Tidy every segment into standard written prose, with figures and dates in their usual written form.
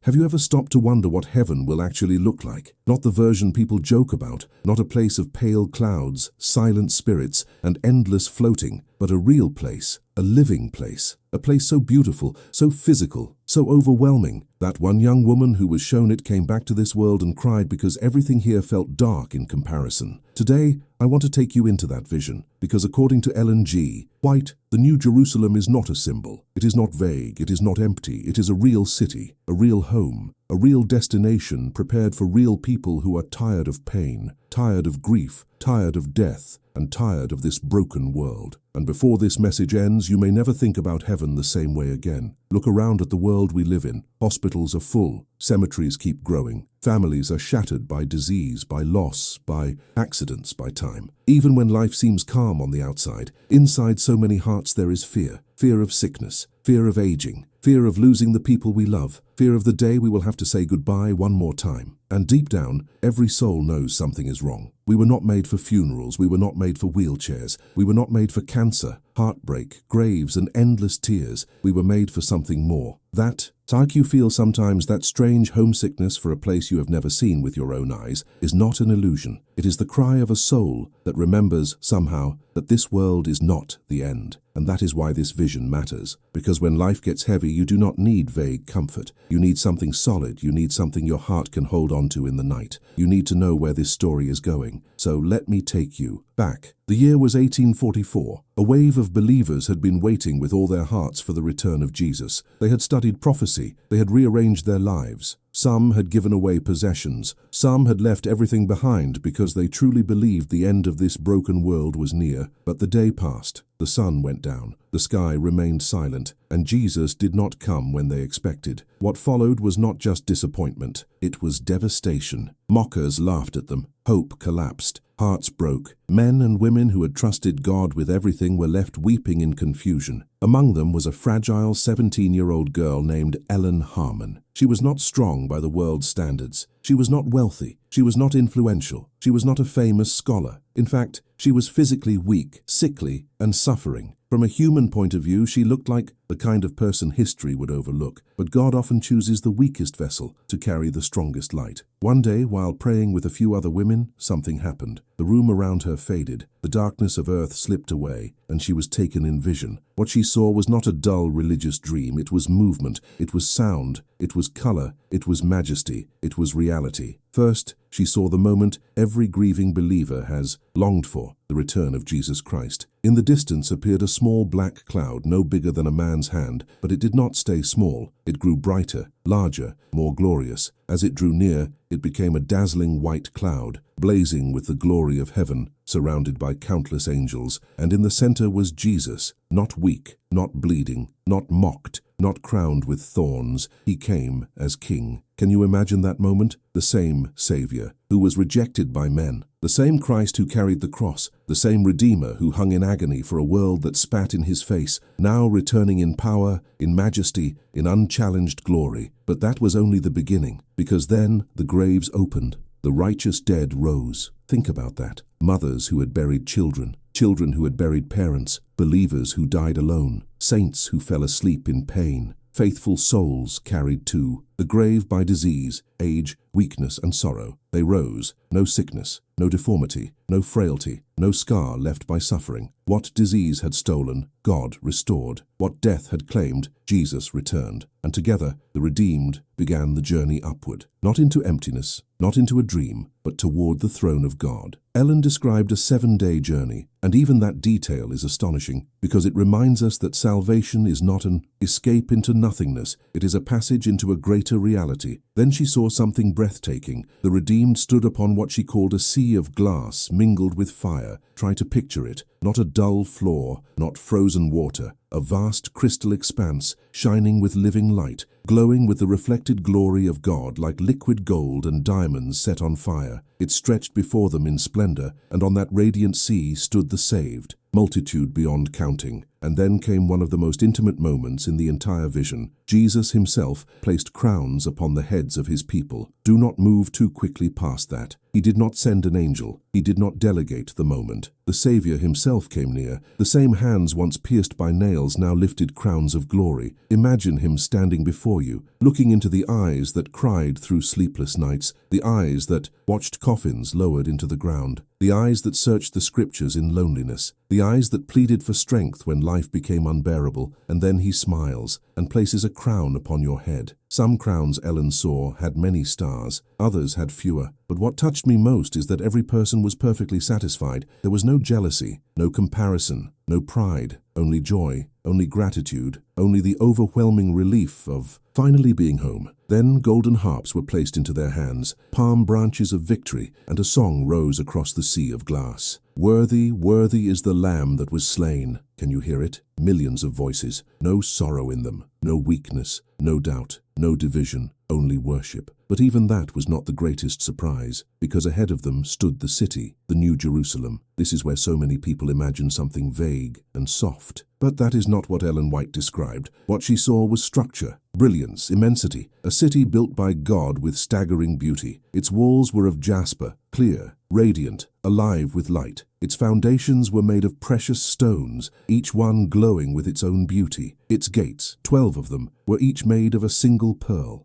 Have you ever stopped to wonder what heaven will actually look like? Not the version people joke about, not a place of pale clouds, silent spirits, and endless floating, but a real place, a living place, a place so beautiful, so physical, so overwhelming, that one young woman who was shown it came back to this world and cried because everything here felt dark in comparison. Today, I want to take you into that vision, because according to Ellen G. White, the New Jerusalem is not a symbol. It is not vague, it is not empty, it is a real city, a real home, a real destination prepared for real people who are tired of pain, tired of grief, tired of death, and tired of this broken world. And before this message ends, you may never think about heaven the same way again. Look around at the world we live in. Hospitals are full, cemeteries keep growing, families are shattered by disease, by loss, by accidents, by time. Even when life seems calm on the outside, inside so many hearts there is fear. Fear of sickness, fear of aging, fear of losing the people we love, fear of the day we will have to say goodbye one more time. And deep down, every soul knows something is wrong. We were not made for funerals, we were not made for wheelchairs, we were not made for cancer, heartbreak, graves, and endless tears. We were made for something more. That, like you feel sometimes, that strange homesickness for a place you have never seen with your own eyes, is not an illusion. It is the cry of a soul that remembers, somehow, that this world is not the end. And that is why this vision matters. Because when life gets heavy, you do not need vague comfort. You need something solid. You need something your heart can hold on to in the night. You need to know where this story is going. So let me take you back. The year was 1844. A wave of believers had been waiting with all their hearts for the return of Jesus. They had studied prophecy. They had rearranged their lives. Some had given away possessions. Some had left everything behind because they truly believed the end of this broken world was near. But the day passed. The sun went down. The sky remained silent. And Jesus did not come when they expected. What followed was not just disappointment. It was devastation. Mockers laughed at them. Hope collapsed. Hearts broke. Men and women who had trusted God with everything were left weeping in confusion. Among them was a fragile 17-year-old girl named Ellen Harmon. She was not strong by the world's standards. She was not wealthy. She was not influential. She was not a famous scholar. In fact, she was physically weak, sickly, and suffering. From a human point of view, she looked like the kind of person history would overlook. But God often chooses the weakest vessel to carry the strongest light. One day, while praying with a few other women, something happened. The room around her faded. The darkness of earth slipped away, and she was taken in vision. What she saw was not a dull religious dream. It was movement. It was sound. It was color. It was majesty. It was reality. First, she saw the moment every grieving believer has longed for, the return of Jesus Christ. In the distance appeared a small black cloud, no bigger than a man's hand, but it did not stay small. It grew brighter, larger, more glorious. As it drew near, it became a dazzling white cloud, blazing with the glory of heaven, surrounded by countless angels. And in the center was Jesus, not weak, not bleeding, not mocked, not crowned with thorns. He came as King. Can you imagine that moment? The same Savior who was rejected by men, the same Christ who carried the cross, the same Redeemer who hung in agony for a world that spat in his face, now returning in power, in majesty, in unchallenged glory. But that was only the beginning, because then the graves opened. The righteous dead rose. Think about that. Mothers who had buried children, children who had buried parents, believers who died alone, saints who fell asleep in pain, faithful souls carried to the grave by disease, age, weakness, and sorrow. They rose. No sickness, no deformity, no frailty, no scar left by suffering. What disease had stolen, God restored. What death had claimed, Jesus returned. And together, the redeemed began the journey upward. Not into emptiness, not into a dream, but toward the throne of God. Ellen described a 7-day journey, and even that detail is astonishing, because it reminds us that salvation is not an escape into nothingness. It is a passage into a greater reality. Then she saw something breathtaking. The redeemed stood upon what she called a sea of glass mingled with fire. Try to picture it. Not a dull floor, not frozen water. A vast crystal expanse, shining with living light, glowing with the reflected glory of God like liquid gold and diamonds set on fire. It stretched before them in splendor, and on that radiant sea stood the saved, multitude beyond counting. And then came one of the most intimate moments in the entire vision. Jesus himself placed crowns upon the heads of his people. Do not move too quickly past that. He did not send an angel. He did not delegate the moment. The Savior himself came near. The same hands once pierced by nails now lifted crowns of glory. Imagine him standing before you, looking into the eyes that cried through sleepless nights, the eyes that watched coffins lowered into the ground, the eyes that searched the scriptures in loneliness, the eyes that pleaded for strength when life became unbearable, and then he smiles and places a crown upon your head. Some crowns Ellen saw had many stars, others had fewer. But what touched me most is that every person was perfectly satisfied. There was no jealousy, no comparison, no pride, only joy, only gratitude, only the overwhelming relief of finally being home. Then golden harps were placed into their hands, palm branches of victory, and a song rose across the sea of glass. Worthy, worthy is the Lamb that was slain. Can you hear it? Millions of voices, no sorrow in them, no weakness, no doubt, no division, only worship. But even that was not the greatest surprise, because ahead of them stood the city, the New Jerusalem. This is where so many people imagine something vague and soft. But that is not what Ellen White described. What she saw was structure, brilliance, immensity, a city built by God with staggering beauty. Its walls were of jasper, clear, radiant, alive with light. Its foundations were made of precious stones, each one glowing with its own beauty. Its gates, 12 of them, were each made of a single pearl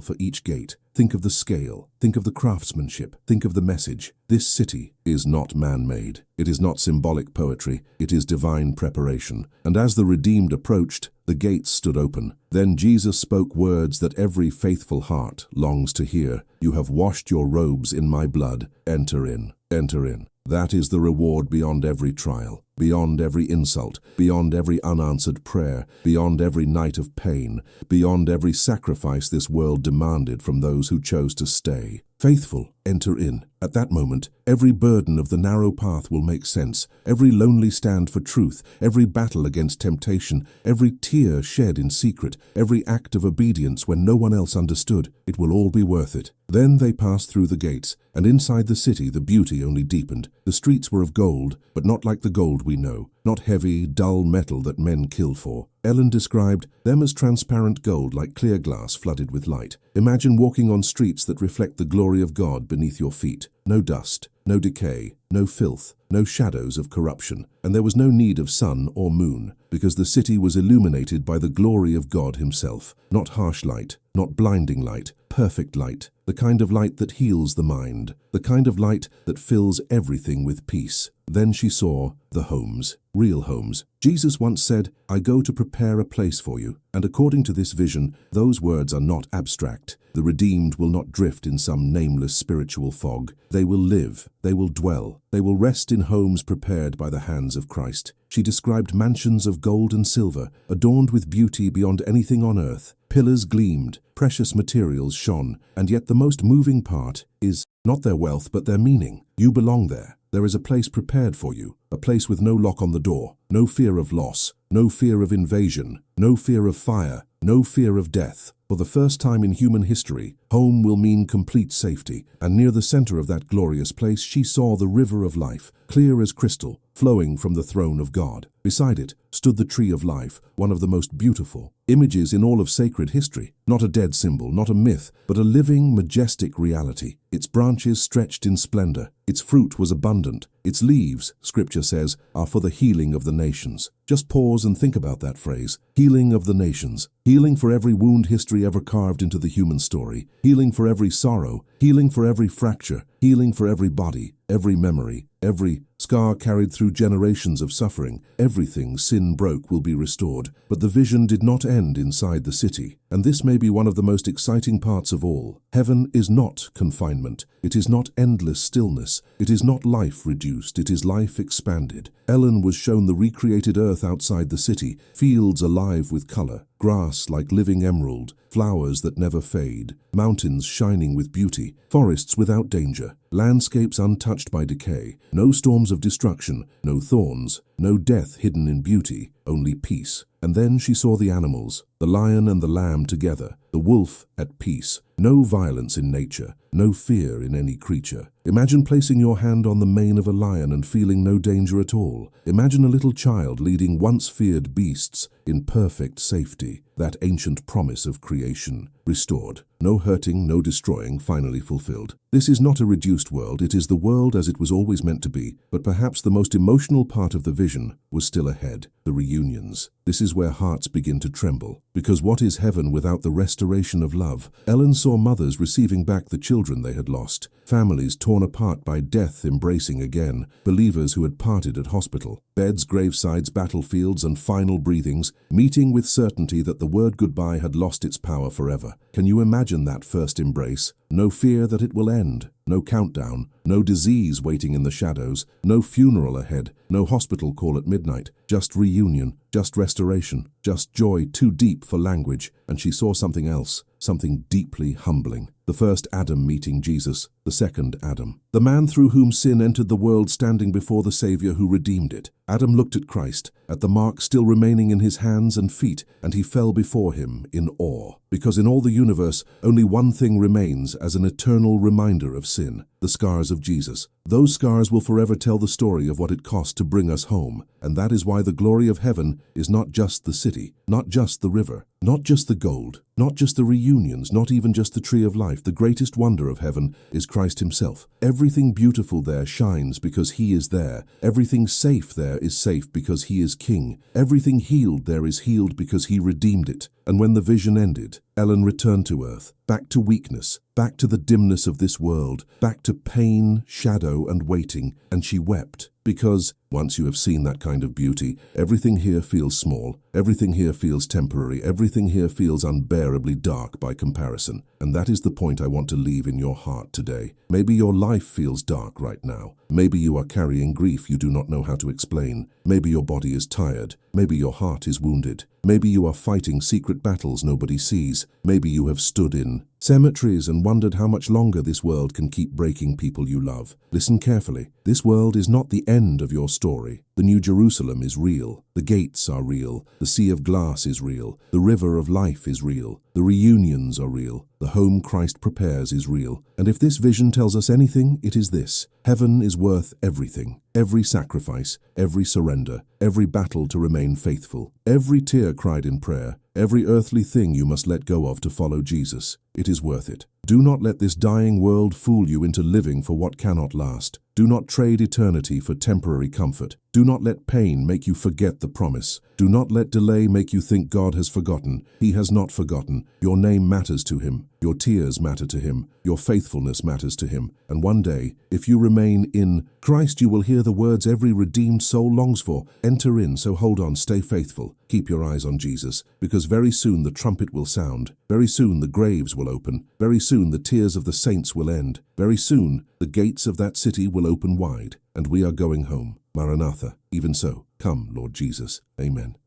for each gate. Think of the scale, think of the craftsmanship, think of the message. This city is not man-made. It is not symbolic poetry, it is divine preparation. And as the redeemed approached, the gates stood open. Then Jesus spoke words that every faithful heart longs to hear. You have washed your robes in my blood. Enter in, enter in. That is the reward beyond every trial, beyond every insult, beyond every unanswered prayer, beyond every night of pain, beyond every sacrifice this world demanded from those who chose to stay. Faithful, enter in. At that moment, every burden of the narrow path will make sense, every lonely stand for truth, every battle against temptation, every tear shed in secret, every act of obedience when no one else understood. It will all be worth it. Then they passed through the gates, and inside the city the beauty only deepened. The streets were of gold, but not like the gold we know, not heavy, dull metal that men kill for. Ellen described them as transparent gold like clear glass flooded with light. Imagine walking on streets that reflect the glory of God beneath your feet. No dust, no decay, no filth, no shadows of corruption. And there was no need of sun or moon, because the city was illuminated by the glory of God himself. Not harsh light, not blinding light, perfect light, the kind of light that heals the mind, the kind of light that fills everything with peace. Then she saw the homes, real homes. Jesus once said, "I go to prepare a place for you." And according to this vision, those words are not abstract. The redeemed will not drift in some nameless spiritual fog. They will live, they will dwell, they will rest in homes prepared by the hands of Christ. She described mansions of gold and silver, adorned with beauty beyond anything on earth. Pillars gleamed, precious materials shone, and yet the most moving part is not their wealth but their meaning. You belong there. There is a place prepared for you, a place with no lock on the door, no fear of loss, no fear of invasion, no fear of fire, no fear of death. For the first time in human history, home will mean complete safety, and near the center of that glorious place she saw the river of life, clear as crystal, flowing from the throne of God. Beside it stood the tree of life, one of the most beautiful images in all of sacred history. Not a dead symbol, not a myth, but a living, majestic reality. Its branches stretched in splendor. Its fruit was abundant. Its leaves, Scripture says, are for the healing of the nations. Just pause and think about that phrase. Healing of the nations. Healing for every wound history ever carved into the human story. Healing for every sorrow. Healing for every fracture. Healing for every body, every memory, every scar carried through generations of suffering. Everything sin broke will be restored. But the vision did not end inside the city. And this may be one of the most exciting parts of all. Heaven is not confinement. It is not endless stillness. It is not life reduced. It is life expanded. Ellen was shown the recreated earth outside the city, fields alive with color, grass like living emerald, flowers that never fade, mountains shining with beauty, forests without danger, landscapes untouched by decay, no storms of destruction, no thorns, no death hidden in beauty. only peace. And then she saw the animals, the lion and the lamb together, the wolf at peace. No violence in nature, no fear in any creature. Imagine placing your hand on the mane of a lion and feeling no danger at all. Imagine a little child leading once feared beasts in perfect safety. That ancient promise of creation restored. No hurting, no destroying, finally fulfilled. This is not a reduced world, it is the world as it was always meant to be. But perhaps the most emotional part of the vision was still ahead, the reunions. This is where hearts begin to tremble. Because what is heaven without the restoration of love? Ellen saw mothers receiving back the children they had lost, families torn apart by death embracing again, believers who had parted at hospital, beds, gravesides, battlefields, and final breathings, meeting with certainty that the word goodbye had lost its power forever. Can you imagine that first embrace? No fear that it will end, no countdown, no disease waiting in the shadows, no funeral ahead, no hospital call at midnight, just reunion, just restoration, just joy too deep for language. And she saw something else, something deeply humbling. The first Adam meeting Jesus, the second Adam, the man through whom sin entered the world, standing before the Savior who redeemed it. Adam looked at Christ, at the mark still remaining in his hands and feet, and he fell before him in awe. Because in all the universe, only one thing remains as an eternal reminder of sin: the scars of Jesus. Those scars will forever tell the story of what it cost to bring us home. And that is why the glory of heaven is not just the city, not just the river, not just the gold, not just the reunions, not even just the tree of life. The greatest wonder of heaven is Christ himself. Everything beautiful there shines because he is there. Everything safe there is safe because he is king. Everything healed there is healed because he redeemed it. And when the vision ended, Ellen returned to earth, back to weakness, back to the dimness of this world, back to pain, shadow, and waiting, and she wept. Because, once you have seen that kind of beauty, everything here feels small, everything here feels temporary, everything here feels unbearably dark by comparison. And that is the point I want to leave in your heart today. Maybe your life feels dark right now. Maybe you are carrying grief you do not know how to explain. Maybe your body is tired. Maybe your heart is wounded. Maybe you are fighting secret battles nobody sees. Maybe you have stood in cemeteries and wondered how much longer this world can keep breaking people you love. Listen carefully. This world is not the end of your story. The New Jerusalem is real. The gates are real. The sea of glass is real. The river of life is real. The reunions are real. The home Christ prepares is real. And if this vision tells us anything, it is this: heaven is worth everything. Every sacrifice, every surrender, every battle to remain faithful, every tear cried in prayer, every earthly thing you must let go of to follow Jesus. It is worth it. Do not let this dying world fool you into living for what cannot last. Do not trade eternity for temporary comfort. Do not let pain make you forget the promise. Do not let delay make you think God has forgotten. He has not forgotten. Your name matters to him. Your tears matter to him. Your faithfulness matters to him. And one day, if you remain in Christ, you will hear the words every redeemed soul longs for. Enter in, so hold on, stay faithful. Keep your eyes on Jesus, because very soon the trumpet will sound. Very soon the graves will open. Very soon the tears of the saints will end. Very soon the gates of that city will open wide, and we are going home. Maranatha. Even so, come, Lord Jesus. Amen.